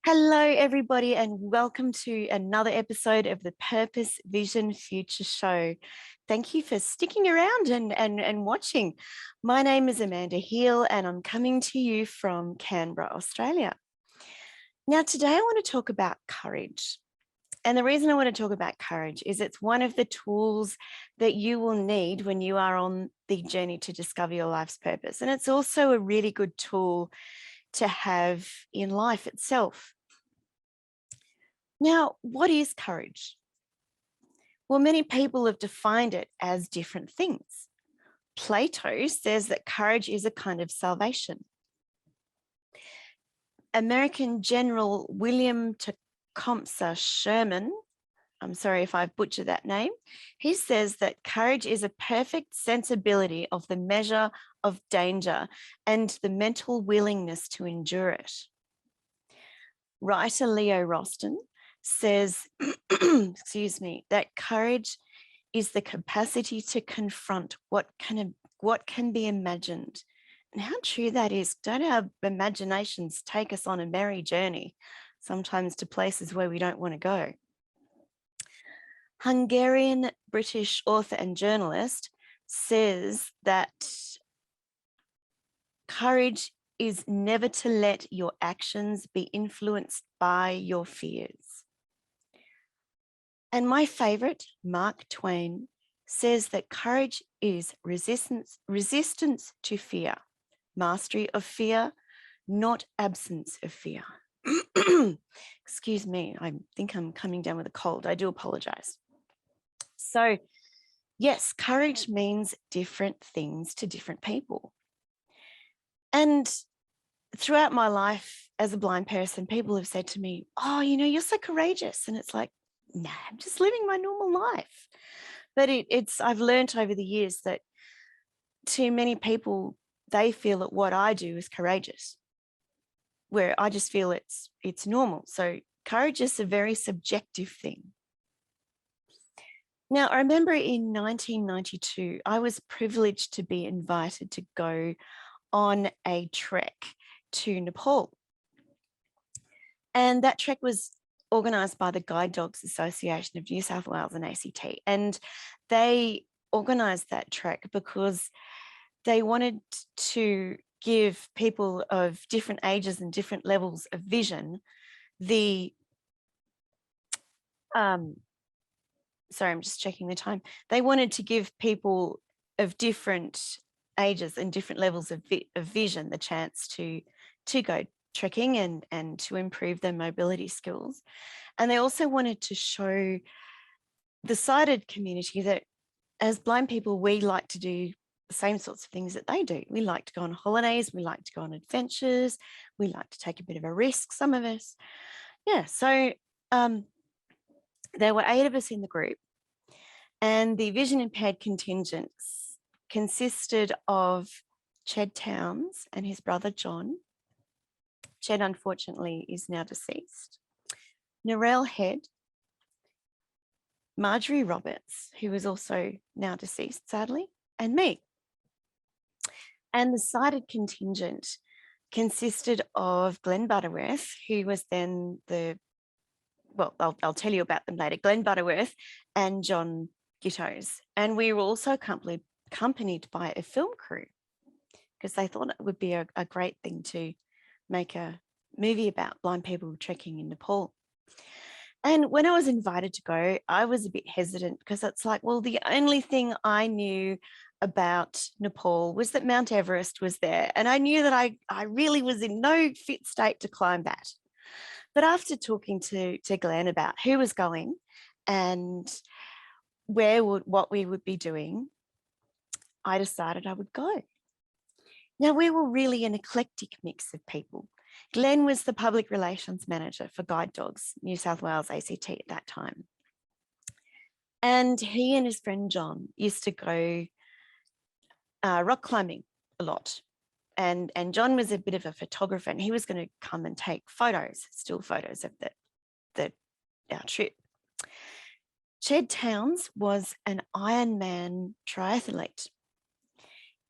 Hello, everybody, and welcome to another episode of the Purpose Vision Future Show. Thank you for sticking around and watching. My name is Amanda Heel, and I'm coming to you from Canberra, Australia. Now, today I want to talk about courage. And the reason I want to talk about courage is it's one of the tools that you will need when you are on the journey to discover your life's purpose. And it's also a really good tool to have in life itself. Now, what is courage? Well, many people have defined it as different things. Plato says that courage is a kind of salvation. American General William Tecumseh Sherman, I'm sorry if I've butchered that name, he says that courage is a perfect sensibility of the measure of danger and the mental willingness to endure it. Writer Leo Roston says, excuse me, that courage is the capacity to confront what can be imagined. And how true that is. Don't our imaginations take us on a merry journey, sometimes to places where we don't want to go? Hungarian British author and journalist says that courage is never to let your actions be influenced by your fears. And my favorite, Mark Twain, says that courage is resistance to fear, mastery of fear, not absence of fear. Excuse me, I think I'm coming down with a cold. I do apologize. So yes, courage means different things to different people. And throughout my life as a blind person, people have said to me, oh, you're so courageous. And it's like, nah, I'm just living my normal life. But I've learned over the years that to many people, they feel that what I do is courageous, where I just feel it's normal. So courage is a very subjective thing. Now, I remember in 1992, I was privileged to be invited to go on a trek to Nepal. And that trek was organised by the Guide Dogs Association of New South Wales and ACT. And they organised that trek because they wanted to give people of different ages and different levels of vision sorry, I'm just checking the time. They wanted to give people of different ages and different levels of vision the chance to go trekking and to improve their mobility skills. And they also wanted to show the sighted community that as blind people, we like to do the same sorts of things that they do. We like to go on holidays, we like to go on adventures, we like to take a bit of a risk, some of us. Yeah, so there were 8 of us in the group, and the vision impaired contingents consisted of Ched Towns and his brother John. Ched, unfortunately, is now deceased. Narelle Head, Marjorie Roberts, who is also now deceased, sadly, and me. And the sighted contingent consisted of Glenn Butterworth, who was then I'll tell you about them later, Glenn Butterworth and John Gittos. And we were also accompanied by a film crew because they thought it would be a great thing to make a movie about blind people trekking in Nepal. And when I was invited to go, I was a bit hesitant because it's like, well, the only thing I knew about Nepal was that Mount Everest was there. And I knew that I really was in no fit state to climb that. But after talking to Glenn about who was going and what we would be doing, I decided I would go. Now, we were really an eclectic mix of people. Glenn was the public relations manager for Guide Dogs, New South Wales ACT at that time. And he and his friend John used to go rock climbing a lot. And John was a bit of a photographer, and he was going to come and take photos, still photos of our trip. Ched Towns was an Ironman triathlete.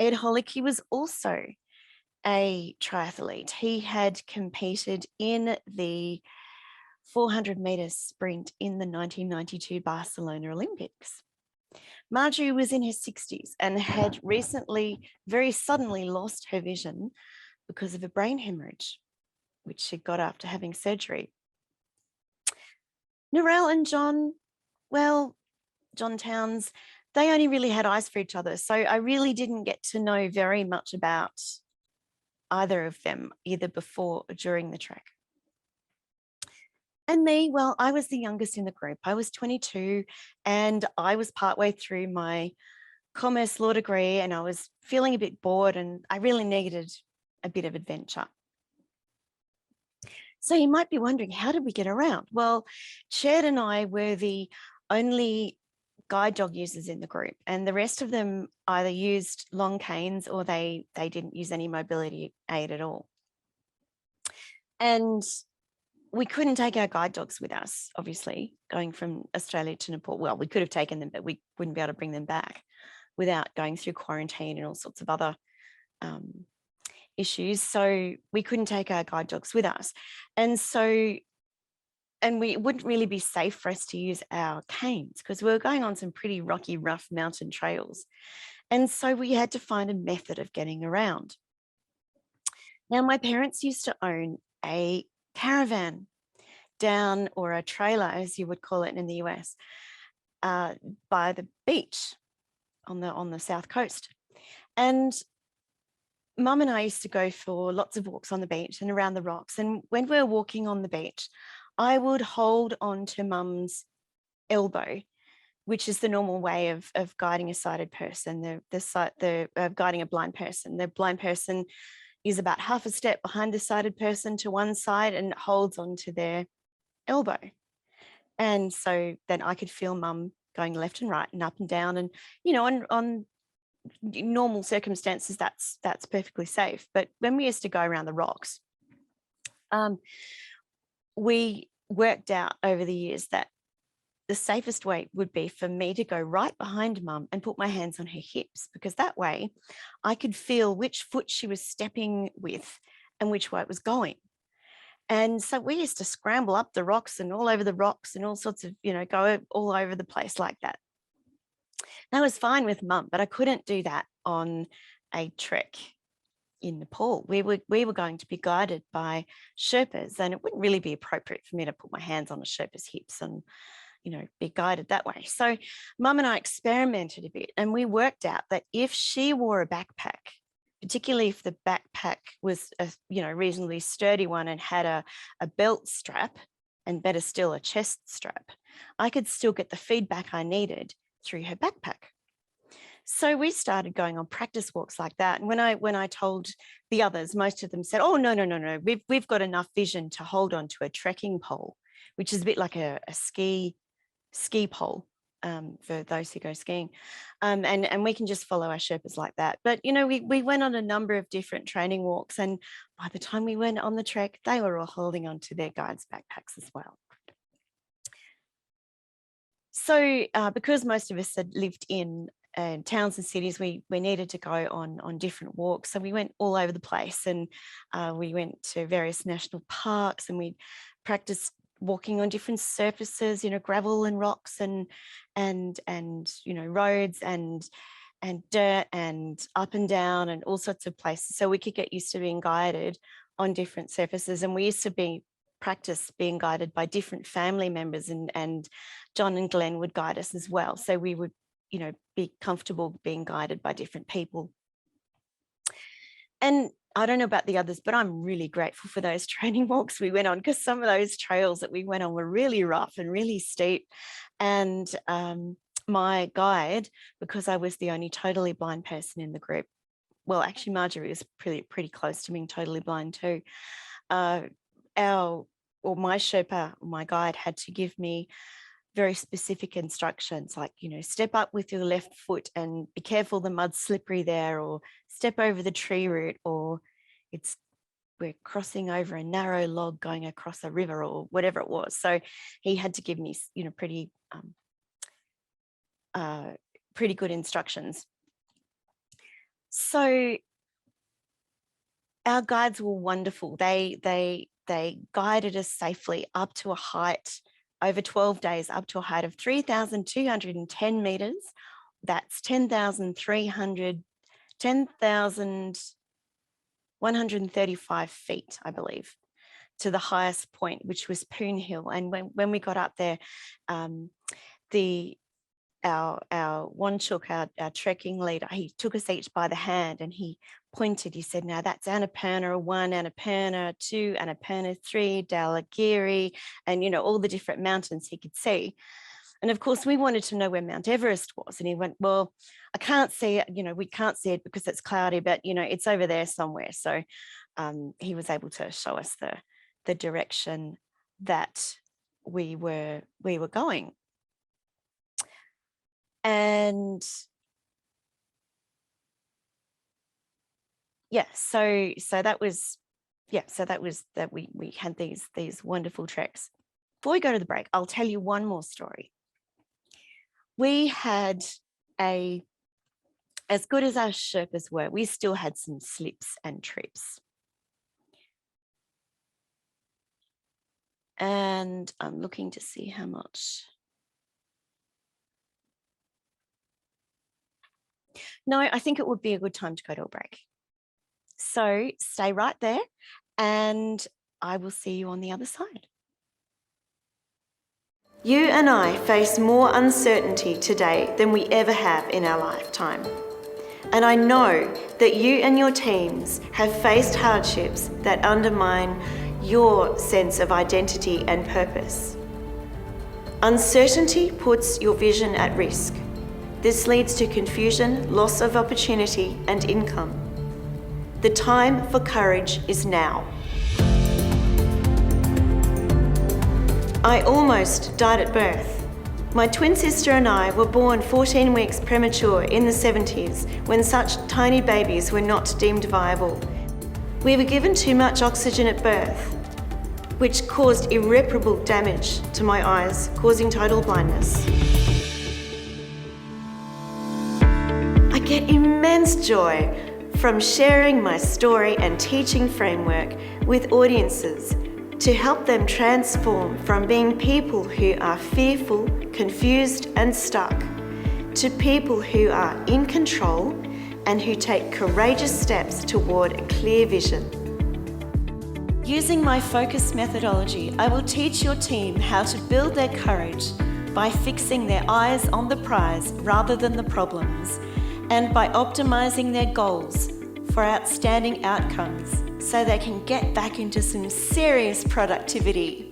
Ed Holicky was also a triathlete. He had competed in the 400 meter sprint in the 1992 Barcelona Olympics. Marjorie was in her 60s and had recently, very suddenly lost her vision because of a brain hemorrhage, which she got after having surgery. Narelle and John, well, John Towns, they only really had eyes for each other. So I really didn't get to know very much about either of them, either before or during the trek. And me, well, I was the youngest in the group. I was 22 and I was partway through my commerce law degree and I was feeling a bit bored and I really needed a bit of adventure. So you might be wondering, how did we get around? Well, Chad and I were the only guide dog users in the group, and the rest of them either used long canes or they didn't use any mobility aid at all. And we couldn't take our guide dogs with us, obviously, going from Australia to Nepal. Well, we could have taken them, but we wouldn't be able to bring them back without going through quarantine and all sorts of other issues. So we couldn't take our guide dogs with us. And it wouldn't really be safe for us to use our canes because we were going on some pretty rocky, rough mountain trails. And so we had to find a method of getting around. Now, my parents used to own a caravan down, or a trailer, as you would call it in the US, by the beach on the south coast. And Mum and I used to go for lots of walks on the beach and around the rocks. And when we were walking on the beach, I would hold on to Mum's elbow, which is the normal way of guiding a sighted person, guiding a blind person. The blind person is about half a step behind the sighted person to one side and holds onto their elbow. And so then I could feel Mum going left and right and up and down. And, you know, on normal circumstances, that's perfectly safe. But when we used to go around the rocks, we worked out over the years that the safest way would be for me to go right behind Mum and put my hands on her hips, because that way I could feel which foot she was stepping with and which way it was going. And so we used to scramble up the rocks and all over the rocks and all sorts of, you know, go all over the place like that. That was fine with Mum, but I couldn't do that on a trek in Nepal. We were going to be guided by Sherpas, and it wouldn't really be appropriate for me to put my hands on a Sherpa's hips and, you know, be guided that way. So Mum and I experimented a bit, and we worked out that if she wore a backpack, particularly if the backpack was a, you know, reasonably sturdy one and had a belt strap, and better still a chest strap, I could still get the feedback I needed through her backpack. So we started going on practice walks like that. And when I told the others, most of them said, "Oh, no, we've got enough vision to hold on to a trekking pole," which is a bit like a ski pole for those who go skiing. And we can just follow our Sherpas like that. But, you know, we went on a number of different training walks. And by the time we went on the trek, they were all holding on to their guides' backpacks as well. So because most of us had lived in towns and cities, we needed to go on different walks. So we went all over the place, and we went to various national parks, and we practiced walking on different surfaces, you know, gravel and rocks and you know, roads and dirt and up and down and all sorts of places, so we could get used to being guided on different surfaces. And we used to practice being guided by different family members, and John and Glenn would guide us as well. So we would, you know, be comfortable being guided by different people. And I don't know about the others, but I'm really grateful for those training walks we went on, because some of those trails that we went on were really rough and really steep. And my guide, because I was the only totally blind person in the group, well, actually Marjorie was pretty close to being totally blind too. My Sherpa, my guide, had to give me very specific instructions, like, you know, step up with your left foot and be careful, the mud's slippery there, or step over the tree root, or we're crossing over a narrow log going across a river, or whatever it was. So he had to give me, you know, pretty good instructions. So our guides were wonderful. They guided us safely up to a height over 12 days, up to a height of 3,210 meters. That's 10,135 feet, I believe, to the highest point, which was Poon Hill. And when we got up there, our Wanchuk, our trekking leader, he took us each by the hand and he pointed. He said, "Now that's Annapurna 1, Annapurna 2, Annapurna 3, Dhaulagiri," and all the different mountains he could see. And of course, we wanted to know where Mount Everest was. And he went, "Well, I can't see it. We can't see it because it's cloudy, but it's over there somewhere." So he was able to show us the direction that we were going. And yeah, so that was that we had these wonderful treks. Before we go to the break, I'll tell you one more story. We had as good as our Sherpas were, we still had some slips and trips. And I'm looking to see how much. No, I think it would be a good time to go to a break. So stay right there and I will see you on the other side. You and I face more uncertainty today than we ever have in our lifetime. And I know that you and your teams have faced hardships that undermine your sense of identity and purpose. Uncertainty puts your vision at risk. This leads to confusion, loss of opportunity, and income. The time for courage is now. I almost died at birth. My twin sister and I were born 14 weeks premature in the 70s when such tiny babies were not deemed viable. We were given too much oxygen at birth, which caused irreparable damage to my eyes, causing total blindness. I get immense joy from sharing my story and teaching framework with audiences to help them transform from being people who are fearful, confused, and stuck to people who are in control and who take courageous steps toward a clear vision. Using my focus methodology, I will teach your team how to build their courage by fixing their eyes on the prize rather than the problems, and by optimizing their goals for outstanding outcomes so they can get back into some serious productivity.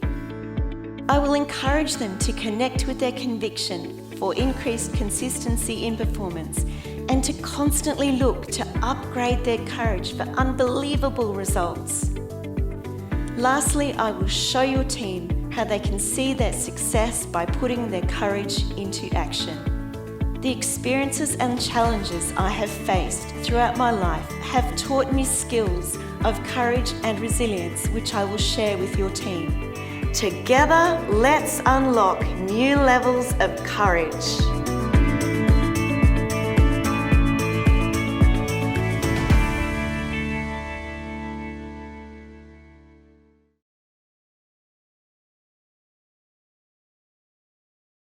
I will encourage them to connect with their conviction for increased consistency in performance and to constantly look to upgrade their courage for unbelievable results. Lastly, I will show your team how they can see their success by putting their courage into action. The experiences and challenges I have faced throughout my life have taught me skills of courage and resilience, which I will share with your team. Together, let's unlock new levels of courage.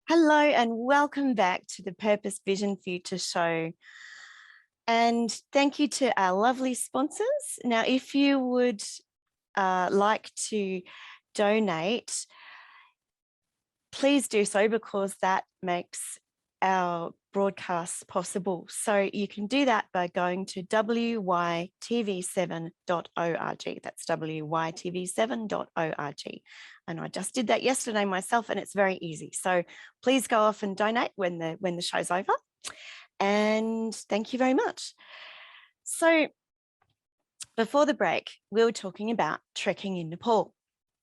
Hello and welcome back to the Purpose Vision Future Show. And thank you to our lovely sponsors. Now, if you would like to donate, please do so because that makes our broadcasts possible. So you can do that by going to WYTV7.org. That's WYTV7.org. And I just did that yesterday myself, and it's very easy. So please go off and donate when the show's over. And thank you very much. So before the break, we were talking about trekking in Nepal.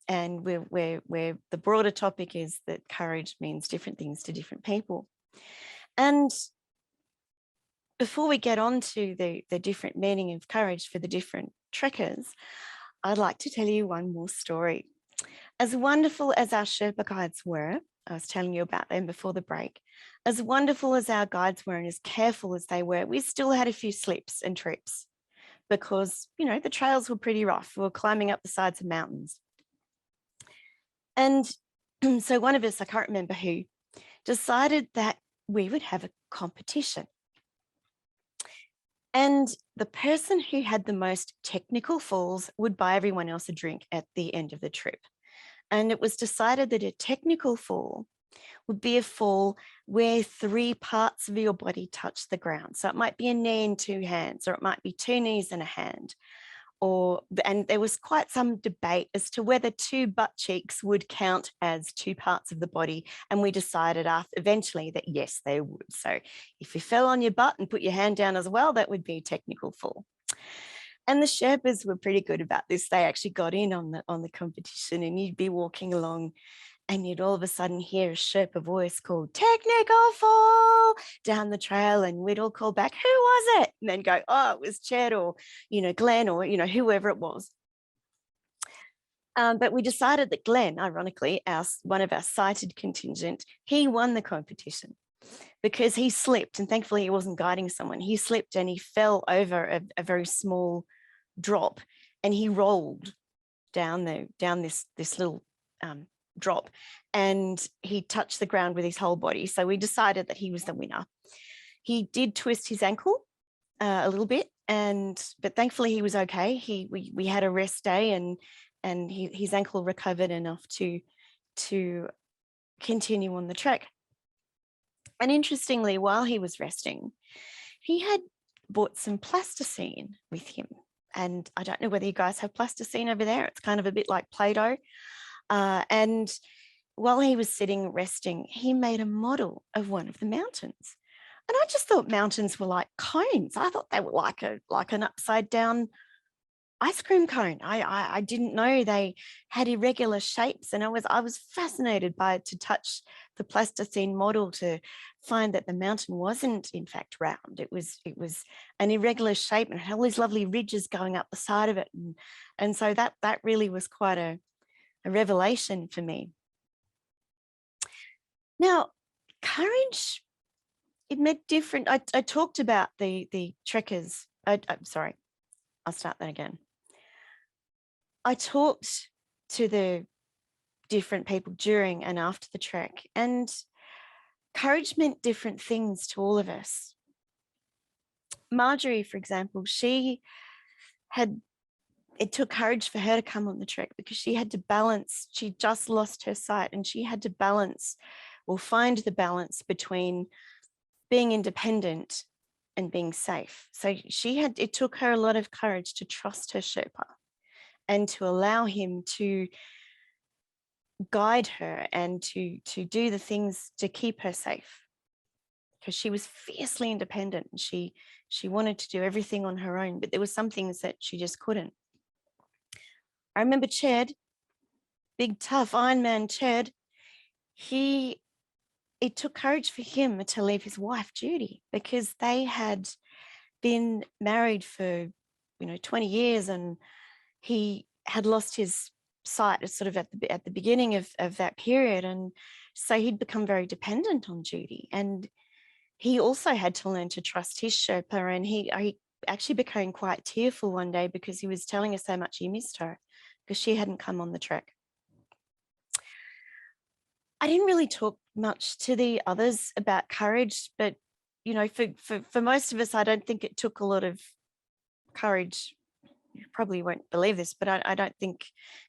And where the broader topic is that courage means different things to different people. And before we get on to the different meaning of courage for the different trekkers, I'd like to tell you one more story. As wonderful as our Sherpa guides were, I was telling you about them before the break, as wonderful as our guides were and as careful as they were, we still had a few slips and trips. because, you know, the trails were pretty rough. We were climbing up the sides of mountains. And so one of us, I can't remember who, decided that we would have a competition. And the person who had the most technical falls would buy everyone else a drink at the end of the trip. And it was decided that a technical fall would be a fall where 3 parts of your body touch the ground. So it might be a knee and 2 hands, or it might be 2 knees and a hand. And there was quite some debate as to whether 2 butt cheeks would count as 2 parts of the body. And we decided eventually that yes, they would. So if you fell on your butt and put your hand down as well, that would be a technical fall. And the Sherpas were pretty good about this. They actually got in on the competition, and you'd be walking along and you'd all of a sudden hear a Sherpa voice called "technical fall" down the trail, and we'd all call back, "Who was it?" And then go, "Oh, it was Ched, or, you know, Glenn, or, you know, whoever it was." But we decided that Glenn, ironically, one of our sighted contingent, he won the competition because he slipped, and thankfully he wasn't guiding someone. He slipped and he fell over a very small drop, and he rolled down this little drop, and he touched the ground with his whole body. So we decided that he was the winner. He did twist his ankle a little bit, but thankfully he was okay. We had a rest day, and his ankle recovered enough to continue on the trek. And interestingly, while he was resting, he had brought some plasticine with him. And I don't know whether you guys have plasticine over there. It's kind of a bit like Play-Doh. And while he was sitting resting, he made a model of one of the mountains. And I just thought mountains were like cones. I thought they were like an upside down ice cream cone. I didn't know they had irregular shapes, and I was fascinated by it, to touch the plasticine model to find that the mountain wasn't in fact round. It was an irregular shape and had all these lovely ridges going up the side of it, and so that really was quite a revelation for me. Now, courage, it meant different. I talked about the trekkers. I'm sorry, I'll start that again. I talked to the different people during and after the trek, and courage meant different things to all of us. Marjorie, for example, it took courage for her to come on the trek because she had to balance. She just lost her sight, and she had to balance or find the balance between being independent and being safe. So it took her a lot of courage to trust her Sherpa and to allow him to guide her and to do the things to keep her safe, because she was fiercely independent and she wanted to do everything on her own, but there were some things that she just couldn't. I remember Ched, big tough Iron Man Ched, it took courage for him to leave his wife Judy, because they had been married for 20 years, and he had lost his sight sort of at the beginning of that period, and so he'd become very dependent on Judy, and he also had to learn to trust his Sherpa, and he actually became quite tearful one day because he was telling us how much he missed her because she hadn't come on the trek. I didn't really talk much to the others about courage, but for most of us, I don't think it took a lot of courage. You probably won't believe this, but I don't think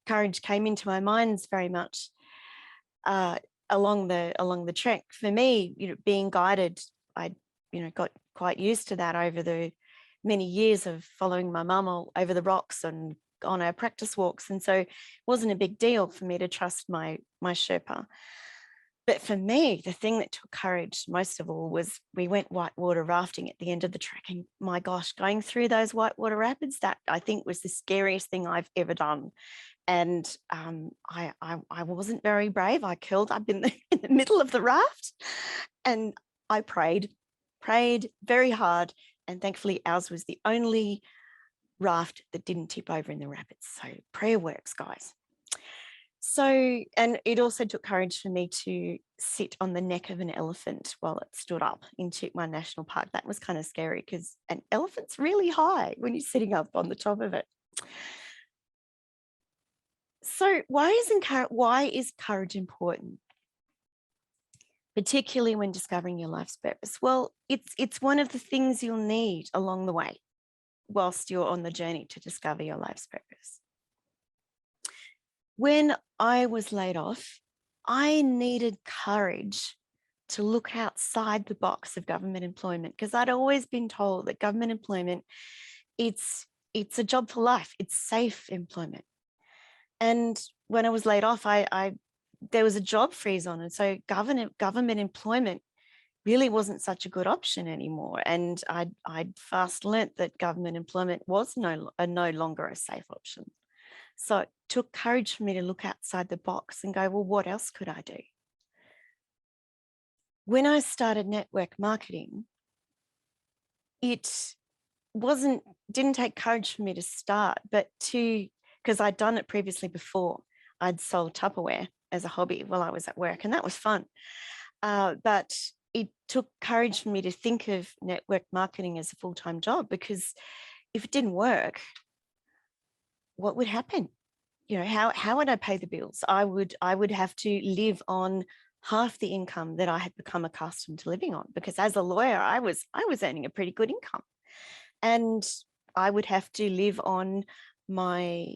courage came into our minds very much along the trek. For me, being guided, I got quite used to that over the many years of following my mum all over the rocks and on our practice walks, and so it wasn't a big deal for me to trust my Sherpa. But for me, the thing that took courage most of all was we went whitewater rafting at the end of the trek. And my gosh, going through those whitewater rapids, that I think was the scariest thing I've ever done. And I wasn't very brave. I curled up in the middle of the raft, and I prayed very hard. And thankfully, ours was the only raft that didn't tip over in the rapids. So prayer works, guys. So, and it also took courage for me to sit on the neck of an elephant while it stood up in Chitwan National Park. That was kind of scary because an elephant's really high when you're sitting up on the top of it. So why is courage important, particularly when discovering your life's purpose? Well, it's one of the things you'll need along the way whilst you're on the journey to discover your life's purpose. When I was laid off, I needed courage to look outside the box of government employment, because I'd always been told that government employment, it's a job for life, it's safe employment. And when I was laid off, there was a job freeze on, and so government employment really wasn't such a good option anymore. And I'd fast learnt that government employment was no longer a safe option. So it took courage for me to look outside the box and go, well, what else could I do? When I started network marketing, it didn't take courage for me to start, but because I'd done it previously before. I'd sold Tupperware as a hobby while I was at work, and that was fun. But it took courage for me to think of network marketing as a full-time job, because if it didn't work, what would happen? You know, how would I pay the bills? I would have to live on half the income that I had become accustomed to living on, because as a lawyer, I was earning a pretty good income, and I would have to live on my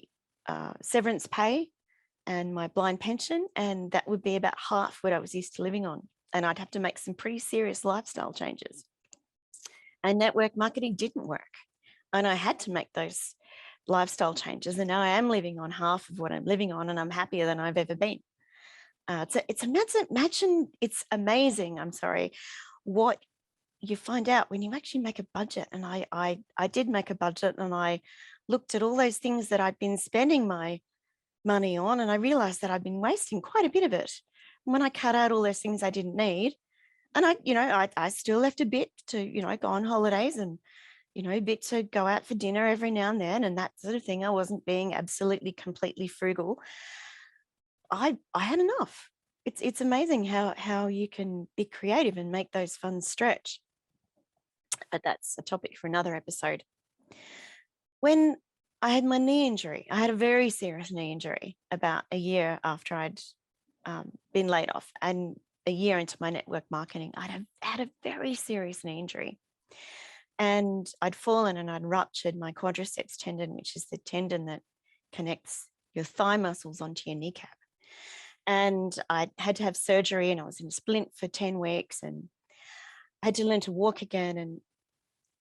severance pay and my blind pension, and that would be about half what I was used to living on. And I'd have to make some pretty serious lifestyle changes. And network marketing didn't work, and I had to make those lifestyle changes. And now I am living on half of what I'm living on, and I'm happier than I've ever been. It's amazing. I'm sorry, what you find out when you actually make a budget. And I did make a budget, and I looked at all those things that I'd been spending my money on, and I realized that I'd been wasting quite a bit of it. And when I cut out all those things I didn't need, and I still left a bit to, go on holidays, and, a bit to go out for dinner every now and then, and that sort of thing. I wasn't being absolutely completely frugal. I had enough. It's amazing how you can be creative and make those funds stretch. But that's a topic for another episode. When I had my knee injury, I had a very serious knee injury about a year after I'd been laid off, and a year into my network marketing, I'd had a very serious knee injury. And I'd fallen and I'd ruptured my quadriceps tendon, which is the tendon that connects your thigh muscles onto your kneecap. And I had to have surgery, and I was in a splint for 10 weeks, and I had to learn to walk again. And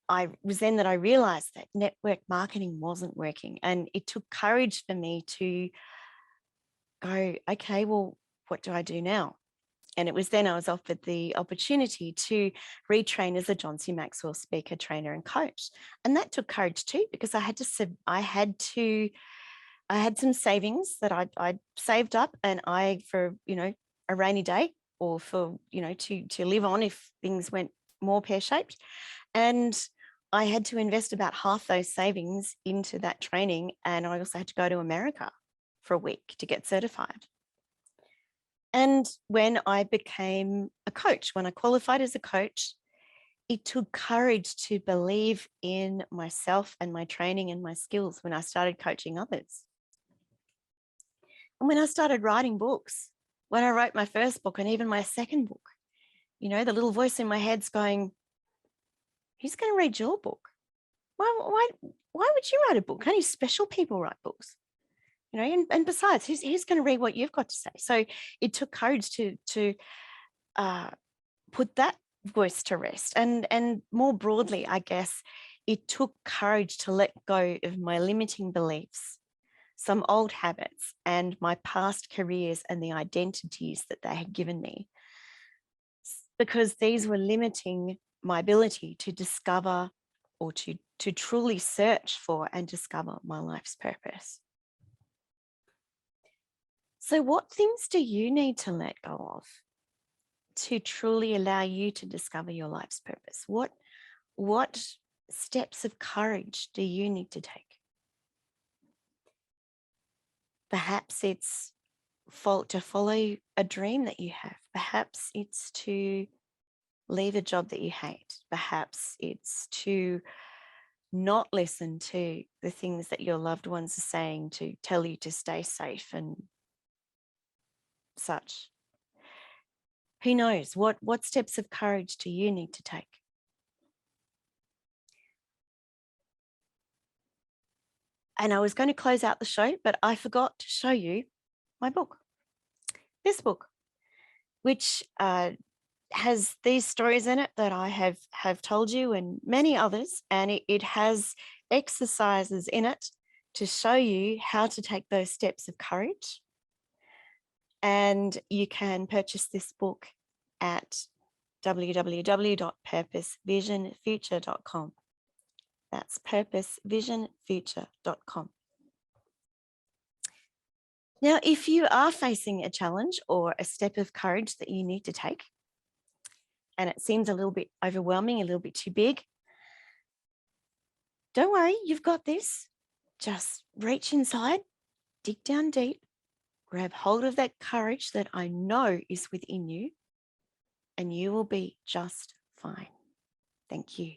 I was then that I realized that network marketing wasn't working. And it took courage for me to go, okay, well, what do I do now? And it was then I was offered the opportunity to retrain as a John C. Maxwell speaker, trainer, and coach. And that took courage too, because I had some savings that I'd saved up, and for a rainy day, or for to live on if things went more pear-shaped. And I had to invest about half those savings into that training, and I also had to go to America for a week to get certified. And when I became a coach, when I qualified as a coach, it took courage to believe in myself and my training and my skills when I started coaching others. And when I started writing books, when I wrote my first book and even my second book, the little voice in my head's going, who's going to read your book? Why would you write a book? Only special people write books. And besides, who's going to read what you've got to say? So it took courage to put that voice to rest. And more broadly, I guess, it took courage to let go of my limiting beliefs, some old habits, and my past careers and the identities that they had given me, because these were limiting my ability to discover, or to truly search for and discover my life's purpose. So what things do you need to let go of to truly allow you to discover your life's purpose? What steps of courage do you need to take? Perhaps it's to follow a dream that you have. Perhaps it's to leave a job that you hate. Perhaps it's to not listen to the things that your loved ones are saying to tell you to stay safe and such. Who knows? What steps of courage do you need to take? And I was going to close out the show, but I forgot to show you my book. This book, which has these stories in it that I have told you and many others, and it has exercises in it to show you how to take those steps of courage. And you can purchase this book at www.purposevisionfuture.com. That's purposevisionfuture.com. Now, if you are facing a challenge or a step of courage that you need to take, and it seems a little bit overwhelming, a little bit too big, don't worry, you've got this. Just reach inside, dig down deep, grab hold of that courage that I know is within you, and you will be just fine. Thank you.